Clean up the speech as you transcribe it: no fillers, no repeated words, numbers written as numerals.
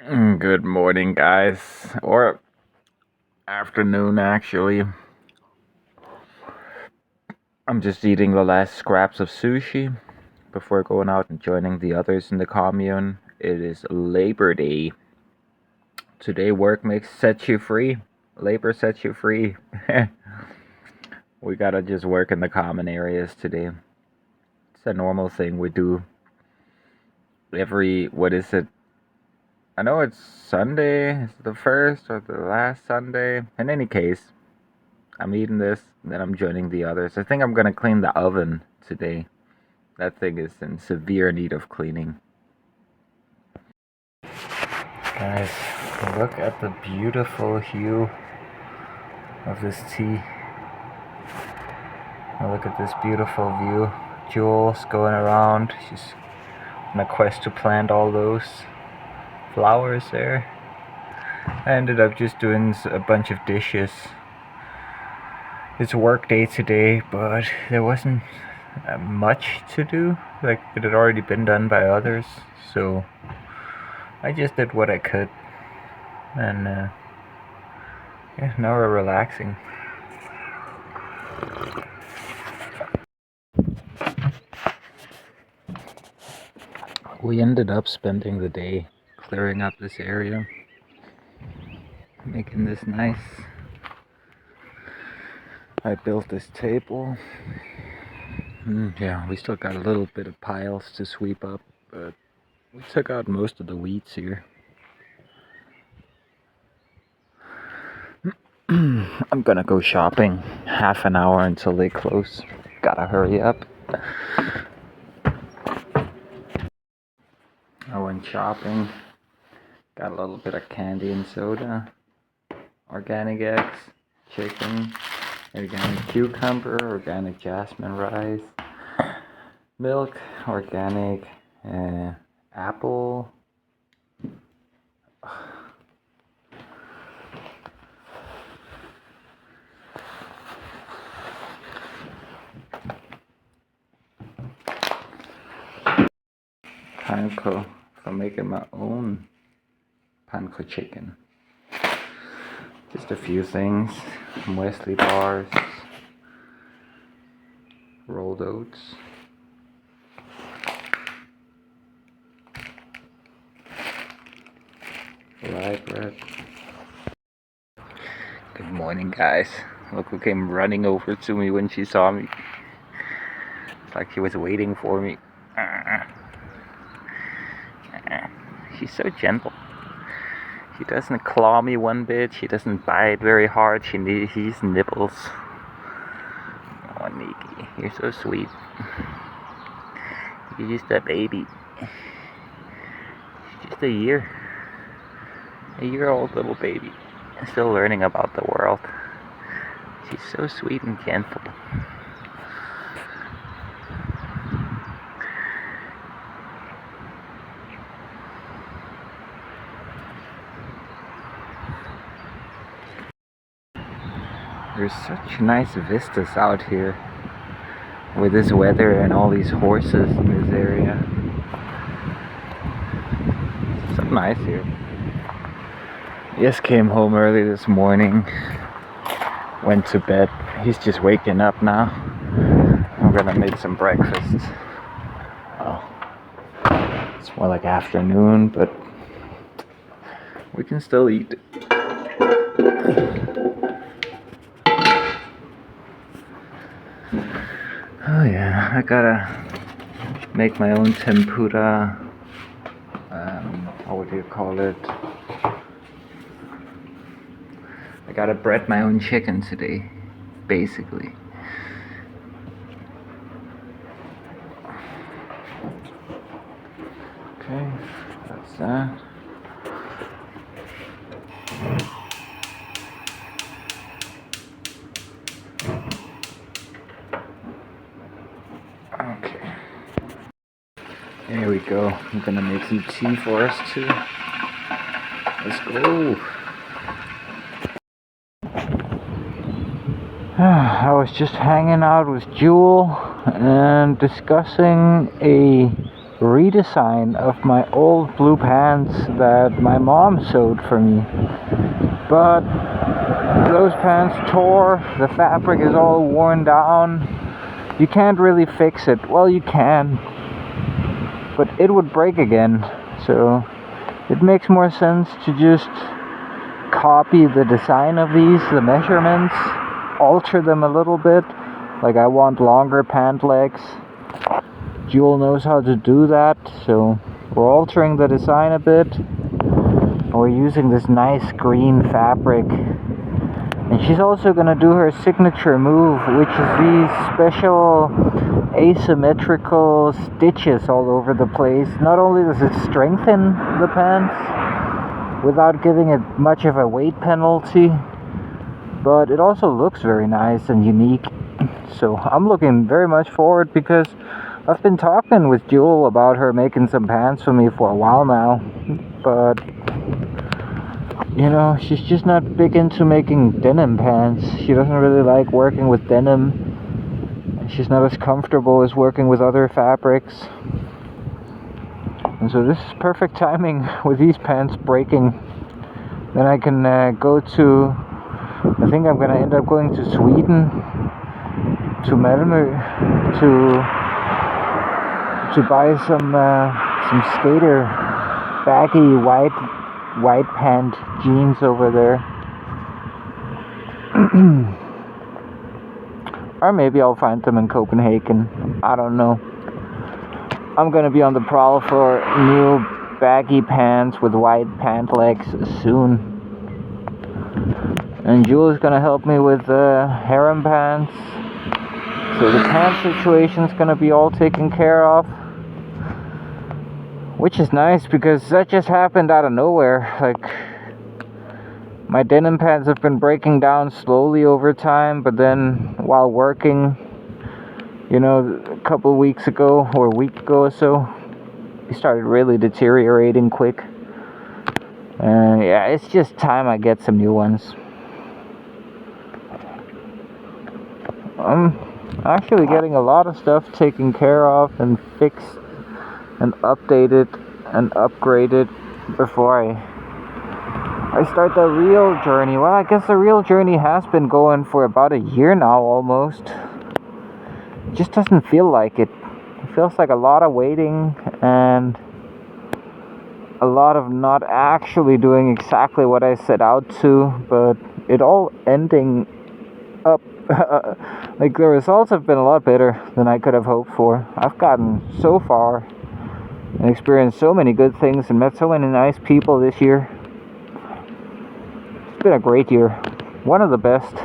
Good morning, guys. Or afternoon, actually. I'm just eating the last scraps of sushi before going out and joining the others in the commune. It is Labor Day. Today, work sets you free. Labor sets you free. We gotta just work in the common areas today. It's a normal thing we do what is it? I know it's Sunday. Is it the first or the last Sunday? In any case, I'm eating this, then I'm joining the others. I think I'm gonna clean the oven today. That thing is in severe need of cleaning. Guys, look at the beautiful hue of this tea. Look at this beautiful view. Jules going around. She's on a quest to plant all those flowers there. I ended up just doing a bunch of dishes. It's work day today, but there wasn't much to do. Like, it had already been done by others, so I just did what I could. And yeah, now we're relaxing. We ended up spending the day clearing up this area, making this nice. I built this table. Yeah, we still got a little bit of piles to sweep up, but we took out most of the weeds here. I'm gonna go shopping. Half an hour until they close. Gotta hurry up. I went shopping. Got a little bit of candy and soda. Organic eggs, chicken, organic cucumber, organic jasmine rice, milk, organic apple. Panko for making my own panko chicken. Just a few things. Wesley bars, rolled oats, rye bread. Good morning, guys. Look who came running over to me when she saw me. It's like she was waiting for me. She's so gentle. She doesn't claw me one bit. She doesn't bite very hard. She just nibbles. Oh, Nikki, you're so sweet. You're just a baby. She's just a year-old little baby. Still learning about the world. She's so sweet and gentle. There's such nice vistas out here with this weather and all these horses in this area. So nice here. Yes, came home early this morning. Went to bed. He's just waking up now. I'm gonna make some breakfast. Well, it's more like afternoon, but we can still eat. Oh yeah, I gotta make my own tempura. What do you call it? I gotta bread my own chicken today, basically. Okay, that's that. Okay. There we go. I'm gonna make some tea for us too. Let's go. I was just hanging out with Jewel and discussing a redesign of my old blue pants that my mom sewed for me. But those pants tore, the fabric is all worn down. You can't really fix it. Well, you can, but it would break again. So it makes more sense to just copy the design of these, the measurements, alter them a little bit. Like I want longer pant legs. Jewel knows how to do that, so we're altering the design a bit. We're using this nice green fabric. And she's also gonna do her signature move, which is these special asymmetrical stitches all over the place. Not only does it strengthen the pants without giving it much of a weight penalty, but it also looks very nice and unique. So I'm looking very much forward, because I've been talking with Jewel about her making some pants for me for a while now, but you know, she's just not big into making denim pants. She doesn't really like working with denim. She's not as comfortable as working with other fabrics. And so this is perfect timing with these pants breaking. Then I can go to, I think I'm gonna end up going to Sweden, to Malmö, to buy some skater baggy white pant jeans over there. Or maybe I'll find them in Copenhagen. I don't know. I'm gonna be on the prowl for new baggy pants with white pant legs soon. And Jules is gonna help me with harem pants. So the pant situation's gonna be all taken care of. Which is nice, because that just happened out of nowhere. Like, my denim pants have been breaking down slowly over time, but then while working, you know, a couple weeks ago or a week ago or so, they started really deteriorating quick. And yeah, it's just time I get some new ones. I'm actually getting a lot of stuff taken care of and fixed and updated and upgraded before I start the real journey. Well, I guess the real journey has been going for about a year now almost. It just doesn't feel like it. It feels like a lot of waiting and a lot of not actually doing exactly what I set out to, but it all ending up like the results have been a lot better than I could have hoped for. I've gotten so far and experienced so many good things and met so many nice people this year. It's been a great year. One of the best.